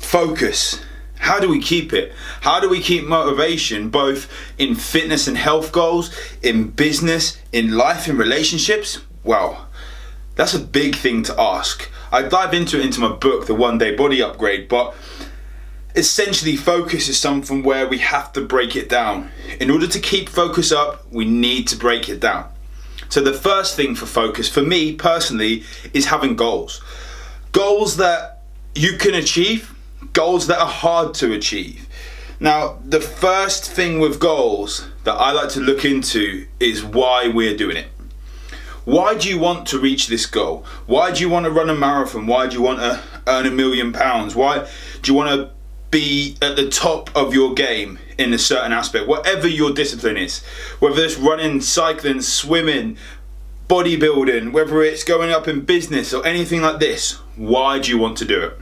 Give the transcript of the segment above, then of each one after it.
focus. How do we keep it? How do we keep motivation both in fitness and health goals, in business, in life, in relationships? Well, that's a big thing to ask. I dive into it into my book, The One Day Body Upgrade, but essentially focus is something where we have to break it down. In order to keep focus up, we need to break it down. So the first thing for focus, for me personally, is having goals. Goals that you can achieve, goals that are hard to achieve. Now, the first thing with goals that I like to look into is why we're doing it. Why do you want to reach this goal? Why do you want to run a marathon? Why do you want to earn £1 million? Why do you want to be at the top of your game in a certain aspect? Whatever your discipline is, whether it's running, cycling, swimming, bodybuilding, whether it's going up in business or anything like this, why do you want to do it?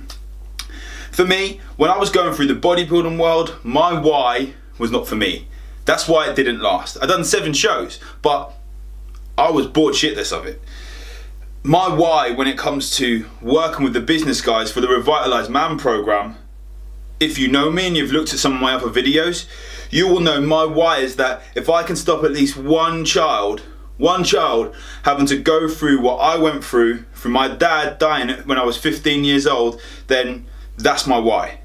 For me, when I was going through the bodybuilding world, my why was not for me. That's why it didn't last. I'd done 7 shows, but I was bored shitless of it. My why when it comes to working with the business guys for the Revitalized Man program, if you know me and you've looked at some of my other videos, you will know my why is that if I can stop at least one child having to go through what I went through my dad dying when I was 15 years old, then that's my why.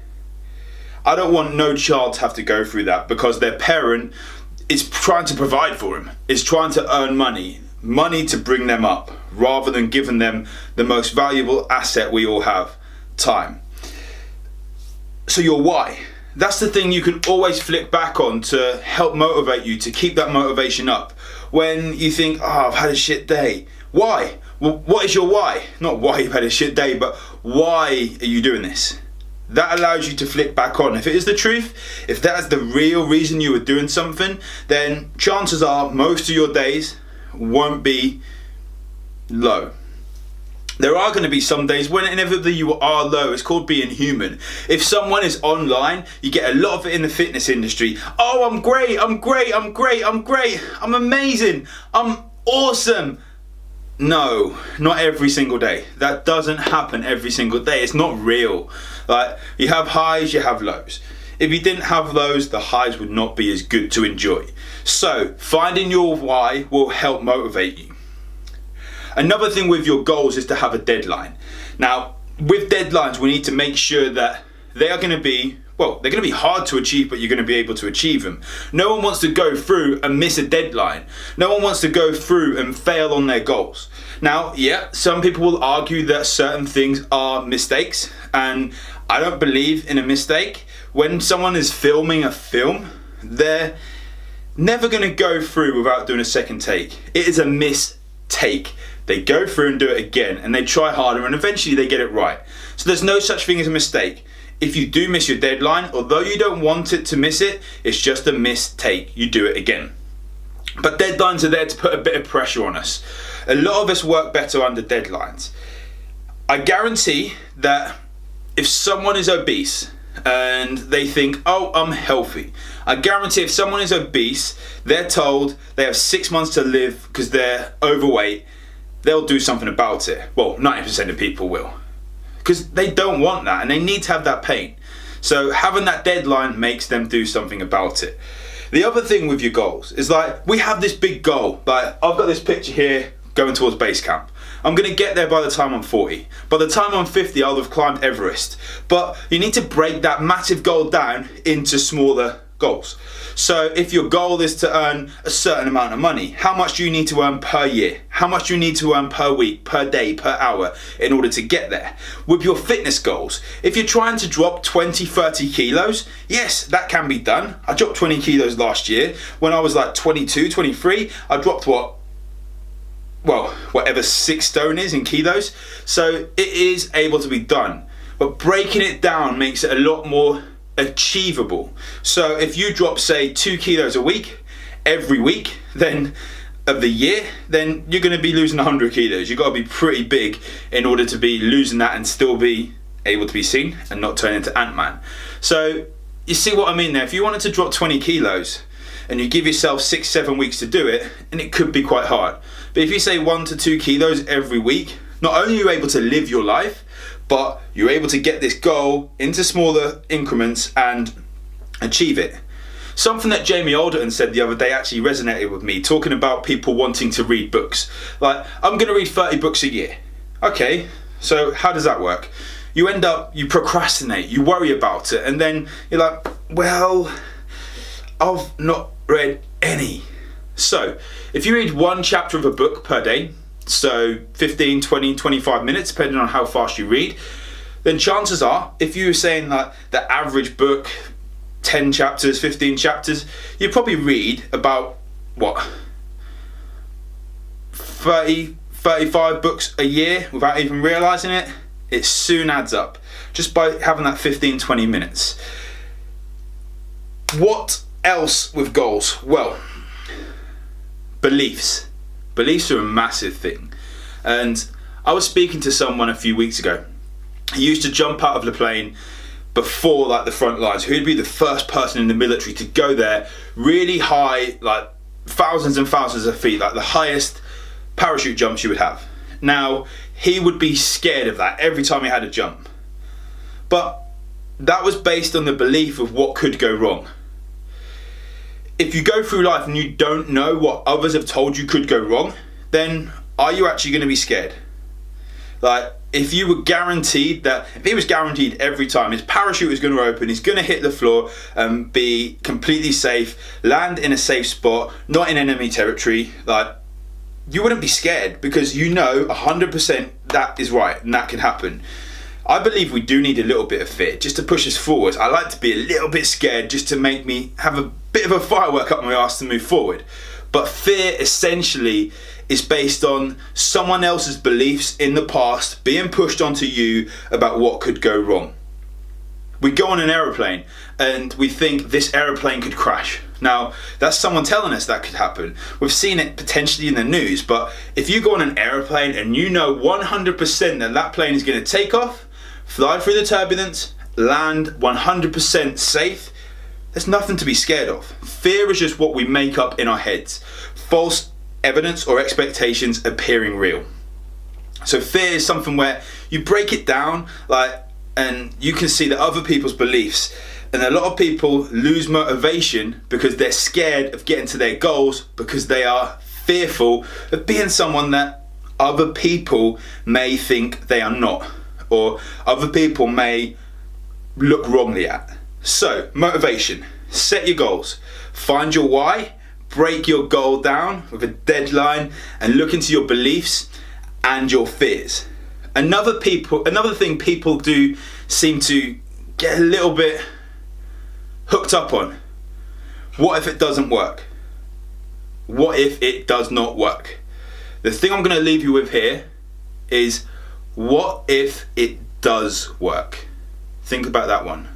I don't want no child to have to go through that because their parent is trying to provide for them, is trying to earn money to bring them up, rather than giving them the most valuable asset we all have, time. So your why, that's the thing you can always flick back on to help motivate you, to keep that motivation up. When you think, oh, I've had a shit day. Why? Well, what is your why? Not why you've had a shit day, but why are you doing this? That allows you to flick back on. If it is the truth, if that is the real reason you were doing something, then chances are most of your days won't be low. There are going to be some days when inevitably you are low. It's called being human. If someone is online, you get a lot of it in the fitness industry. Oh, I'm great, I'm amazing, I'm awesome. No, not every single day. That doesn't happen every single day. It's not real. Like, you have highs, you have lows. If you didn't have those, the highs would not be as good to enjoy. So finding your why will help motivate you. Another thing with your goals is to have a deadline. Now, with deadlines, we need to make sure that they are going to be, well, they're going to be hard to achieve, but you're going to be able to achieve them. No one wants to go through and miss a deadline. No one wants to go through and fail on their goals. Now, yeah, some people will argue that certain things are mistakes, and I don't believe in a mistake. When someone is filming a film, they're never going to go through without doing a second take. It is a mistake. They go through and do it again, and they try harder, and eventually they get it right. So there's no such thing as a mistake. If you do miss your deadline, although you don't want it to miss it, it's just a mistake. You do it again. But deadlines are there to put a bit of pressure on us. A lot of us work better under deadlines. I guarantee that if someone is obese and they think, oh, I'm healthy, I guarantee if someone is obese, they're told they have 6 months to live because they're overweight, they'll do something about it. Well, 90% of people will. Because they don't want that and they need to have that pain. So having that deadline makes them do something about it. The other thing with your goals is, like, we have this big goal. Like, I've got this picture here going towards base camp. I'm going to get there by the time I'm 40. By the time I'm 50, I'll have climbed Everest. But you need to break that massive goal down into smaller goals. So if your goal is to earn a certain amount of money, how much do you need to earn per year? How much do you need to earn per week, per day, per hour in order to get there? With your fitness goals, if you're trying to drop 20, 30 kilos, yes, that can be done. I dropped 20 kilos last year. When I was like 22, 23, I dropped whatever 6 stone is in kilos. So it is able to be done. But breaking it down makes it a lot more achievable. So if you drop, say, 2 kilos a week, every week, then of the year, then you're going to be losing 100 kilos. You've got to be pretty big in order to be losing that and still be able to be seen and not turn into Ant-Man. So you see what I mean there? If you wanted to drop 20 kilos and you give yourself 6-7 weeks to do it, and it could be quite hard. But if you say 1 to 2 kilos every week, not only are you able to live your life, but you're able to get this goal into smaller increments and achieve it. Something that Jamie Alderton said the other day actually resonated with me, talking about people wanting to read books. Like, I'm going to read 30 books a year. Okay, so how does that work? You end up, you procrastinate, you worry about it, and then you're like, well, I've not read any. So, if you read one chapter of a book per day, so 15, 20, 25 minutes, depending on how fast you read, then chances are, if you were saying that the average book, 10 chapters, 15 chapters, you probably read about, 30, 35 books a year without even realising it. It soon adds up, just by having that 15, 20 minutes. What else with goals? Well, beliefs. Beliefs are a massive thing. And I was speaking to someone a few weeks ago. He used to jump out of the plane before like the front lines. Who'd be the first person in the military to go there really high, like thousands and thousands of feet, like the highest parachute jumps you would have. Now, he would be scared of that every time he had a jump. But that was based on the belief of what could go wrong. If you go through life and you don't know what others have told you could go wrong, then are you actually going to be scared? Like, if you were guaranteed that, if he was guaranteed every time his parachute is going to open, he's going to hit the floor and be completely safe, land in a safe spot, not in enemy territory, like, you wouldn't be scared because you know 100% that is right and that can happen. I believe we do need a little bit of fear just to push us forward. I like to be a little bit scared just to make me have a bit of a firework up my arse to move forward. But fear essentially is based on someone else's beliefs in the past being pushed onto you about what could go wrong. We go on an aeroplane and we think this aeroplane could crash. Now, that's someone telling us that could happen. We've seen it potentially in the news, but if you go on an aeroplane and you know 100% that that plane is going to take off, fly through the turbulence, land 100% safe, there's nothing to be scared of. Fear is just what we make up in our heads. False evidence or expectations appearing real. So fear is something where you break it down, and you can see that other people's beliefs. And a lot of people lose motivation because they're scared of getting to their goals because they are fearful of being someone that other people may think they are not, or other people may look wrongly at. So, motivation. Set your goals. Find your why. Break your goal down with a deadline and look into your beliefs and your fears. Another thing people do seem to get a little bit hooked up on. What if it doesn't work? What if it does not work? The thing I'm going to leave you with here is, what if it does work? Think about that one.